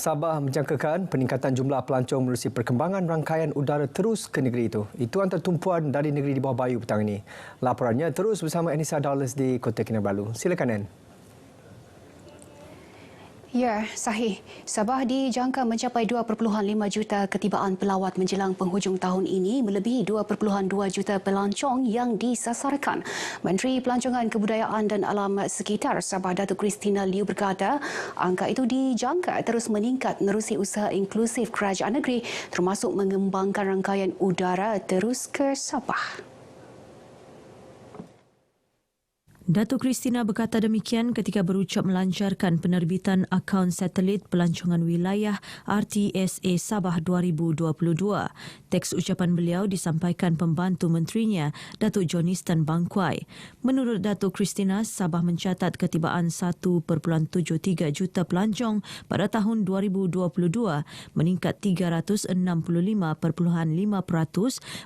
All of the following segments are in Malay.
Sabah menjangkakan peningkatan jumlah pelancong menerusi perkembangan rangkaian udara terus ke negeri itu. Itu antara tumpuan dari negeri di bawah bayu petang ini. Laporannya terus bersama Anissa Dawles di Kota Kinabalu. Silakan, Ann. Ya, sahih. Sabah dijangka mencapai 2.5 juta ketibaan pelawat menjelang penghujung tahun ini, melebihi 2.2 juta pelancong yang disasarkan. Menteri Pelancongan Kebudayaan dan Alam Sekitar Sabah Datuk Christina Liew berkata, angka itu dijangka terus meningkat menerusi usaha inklusif kerajaan negeri termasuk mengembangkan rangkaian udara terus ke Sabah. Datuk Christina berkata demikian ketika berucap melancarkan penerbitan akaun satelit pelancongan wilayah RTSA Sabah 2022. Teks ucapan beliau disampaikan pembantu menterinya, Datuk Jonistan Bangkwai. Menurut Datuk Christina, Sabah mencatat ketibaan 1.73 juta pelancong pada tahun 2022, meningkat 365.5%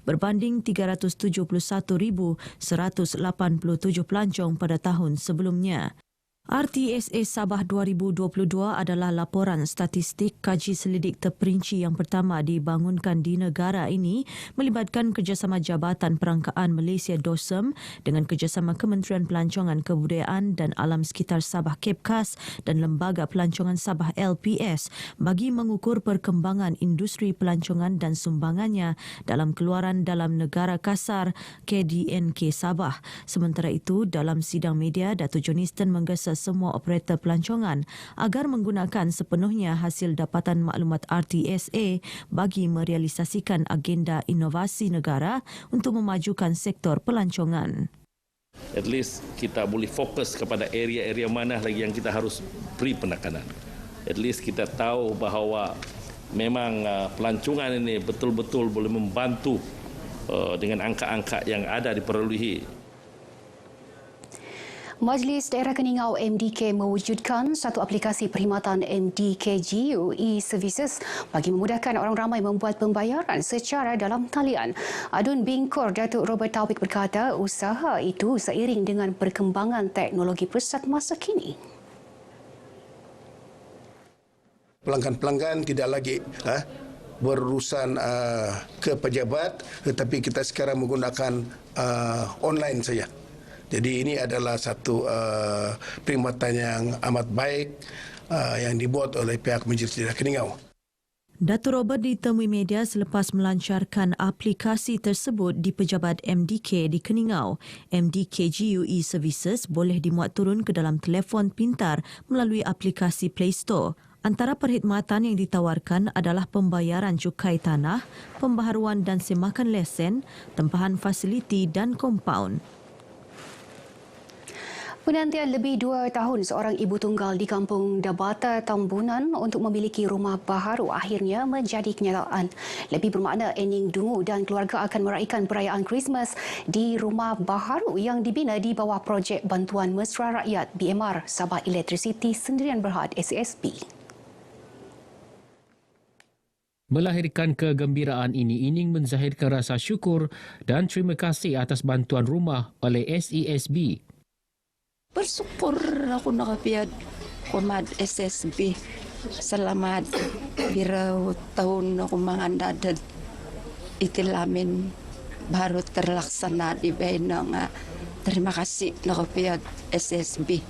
berbanding 371,187 pelancong pada tahun sebelumnya. RTSA Sabah 2022 adalah laporan statistik kaji selidik terperinci yang pertama dibangunkan di negara ini melibatkan kerjasama Jabatan Perangkaan Malaysia DOSEM dengan kerjasama Kementerian Pelancongan Kebudayaan dan Alam Sekitar Sabah KEPKAS dan Lembaga Pelancongan Sabah LPS bagi mengukur perkembangan industri pelancongan dan sumbangannya dalam keluaran dalam negara kasar KDNK Sabah. Sementara itu, dalam sidang media, Datuk Jonistan menggesa semua operator pelancongan agar menggunakan sepenuhnya hasil dapatan maklumat RTSA bagi merealisasikan agenda inovasi negara untuk memajukan sektor pelancongan. At least kita boleh fokus kepada area-area mana lagi yang kita harus beri penekanan. At least kita tahu bahawa memang pelancongan ini betul-betul boleh membantu dengan angka-angka yang ada diperolehi. Majlis Daerah Keningau MDK mewujudkan satu aplikasi perkhidmatan MDKGU e-Services bagi memudahkan orang ramai membuat pembayaran secara dalam talian. Adun Bingkor Datuk Robert Taufik berkata usaha itu seiring dengan perkembangan teknologi pesat masa kini. Pelanggan-pelanggan tidak lagi berurusan ke pejabat, tetapi kita sekarang menggunakan online saja. Jadi ini adalah satu perkhidmatan yang amat baik yang dibuat oleh pihak Majlis Daerah Keningau. Datuk Robert ditemui media selepas melancarkan aplikasi tersebut di pejabat MDK di Keningau. MDKGU e-Services boleh dimuat turun ke dalam telefon pintar melalui aplikasi Play Store. Antara perkhidmatan yang ditawarkan adalah pembayaran cukai tanah, pembaharuan dan semakan lesen, tempahan fasiliti dan kompaun. Penantian lebih 2 tahun seorang ibu tunggal di Kampung Dabata, Tambunan untuk memiliki rumah baharu akhirnya menjadi kenyataan. Lebih bermakna Ening Dungu dan keluarga akan meraihkan perayaan Christmas di rumah baharu yang dibina di bawah projek Bantuan Mesra Rakyat BMR Sabah Electricity Sendirian Berhad SASB. Melahirkan kegembiraan ini, Ining menzahirkan rasa syukur dan terima kasih atas bantuan rumah oleh SASB. Bersyukur aku nakapiyad kumad SSB. Salamat biraw tahun ako mangandadad itilamin baru terlaksana di bina nga. Terima kasih nakapiyad SSB.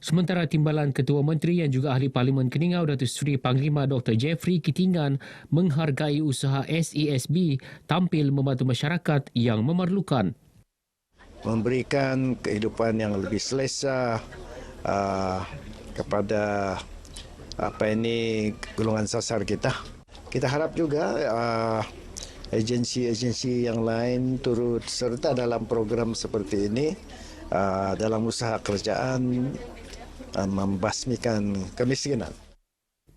Sementara Timbalan Ketua Menteri yang juga Ahli Parlimen Keningau Datuk Seri Panglima Dr. Jeffrey Kitingan menghargai usaha SASB tampil membantu masyarakat yang memerlukan. Memberikan kehidupan yang lebih selesa kepada golongan sasar kita. Kita harap juga agensi-agensi yang lain turut serta dalam program seperti ini dalam usaha kerajaan membasmikan kemiskinan.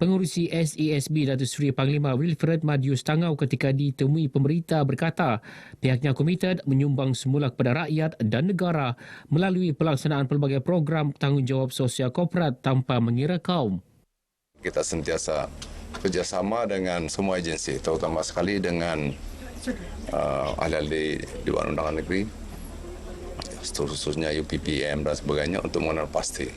Pengurusi SASB Datuk Seri Panglima Wilfred Madius Tangau ketika ditemui pemberita berkata pihaknya komited menyumbang semula kepada rakyat dan negara melalui pelaksanaan pelbagai program tanggungjawab sosial korporat tanpa mengira kaum. Kita sentiasa kerjasama dengan semua agensi, terutama sekali dengan ahli-ahli Dewan Undangan Negeri, khususnya UPPM dan sebagainya untuk mengenal pasti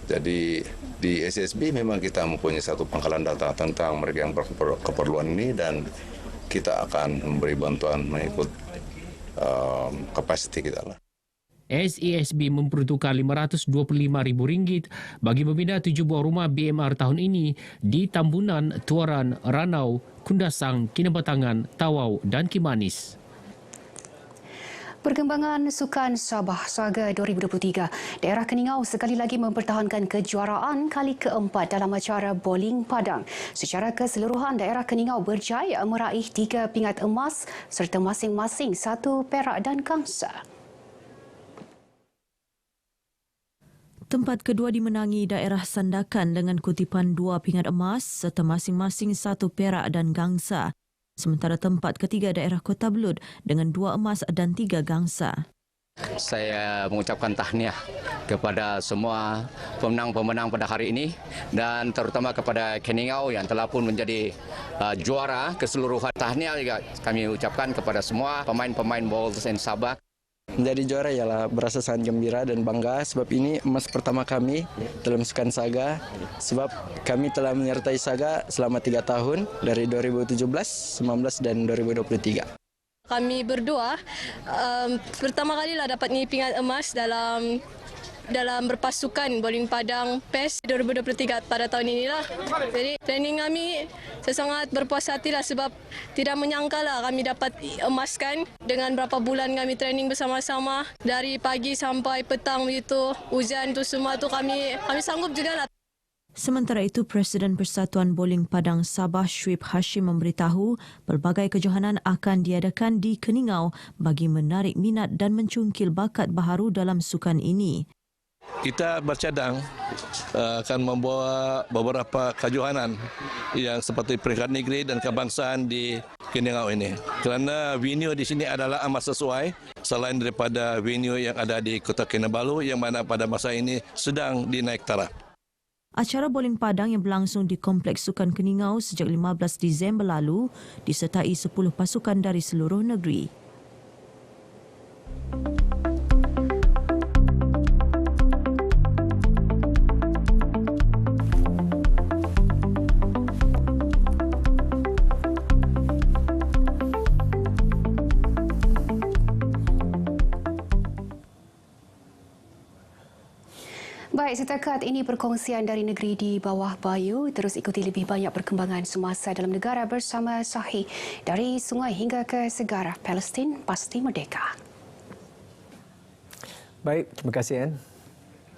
Jadi di SSB memang kita mempunyai satu pangkalan data tentang mereka yang berkeperluan ini dan kita akan memberi bantuan mengikut kapasiti kita lah. SESB memperuntukkan RM525,000 bagi membina 7 buah rumah BMR tahun ini di Tambunan, Tuaran, Ranau, Kundasang, Kinabatangan, Tawau dan Kimanis. Perkembangan Sukan Sabah Saga 2023. Daerah Keningau sekali lagi mempertahankan kejuaraan kali keempat dalam acara bowling padang. Secara keseluruhan, daerah Keningau berjaya meraih 3 pingat emas serta masing-masing 1 perak dan gangsa. Tempat kedua dimenangi daerah Sandakan dengan kutipan 2 pingat emas serta masing-masing 1 perak dan gangsa. Sementara tempat ketiga daerah Kota Belud dengan 2 emas dan 3 gangsa. Saya mengucapkan tahniah kepada semua pemenang-pemenang pada hari ini dan terutama kepada Keningau yang telah pun menjadi juara keseluruhan. Tahniah juga kami ucapkan kepada semua pemain-pemain bowls and Sabah. Menjadi juara ialah berasa sangat gembira dan bangga sebab ini emas pertama kami dalam Sukan Saga sebab kami telah menyertai Saga selama 3 tahun dari 2017, 19 dan 2023. Kami berdua pertama kalilah dapat pingat emas dalam berpasukan bowling padang PES 2023 pada tahun inilah. Jadi training kami saya sangat berpuas hatilah sebab tidak menyangkalah kami dapat emaskan dengan berapa bulan kami training bersama-sama dari pagi sampai petang begitu. Hujan tu semua tu kami sanggup jugalah. Sementara itu, Presiden Persatuan Bowling Padang Sabah Syuib Hashim memberitahu pelbagai kejohanan akan diadakan di Keningau bagi menarik minat dan mencungkil bakat baharu dalam sukan ini. Kita bercadang akan membawa beberapa kejohanan yang seperti peringkat negeri dan kebangsaan di Keningau ini. Kerana venue di sini adalah amat sesuai selain daripada venue yang ada di Kota Kinabalu yang mana pada masa ini sedang dinaik taraf. Acara bowling padang yang berlangsung di Kompleks Sukan Keningau sejak 15 Disember lalu disertai 10 pasukan dari seluruh negeri. Baik, setakat ini perkongsian dari negeri di bawah Bayu. Terus ikuti lebih banyak perkembangan semasa dalam negara bersama Sahih. Dari sungai hingga ke segara, Palestin pasti merdeka. Baik, terima kasih Anne.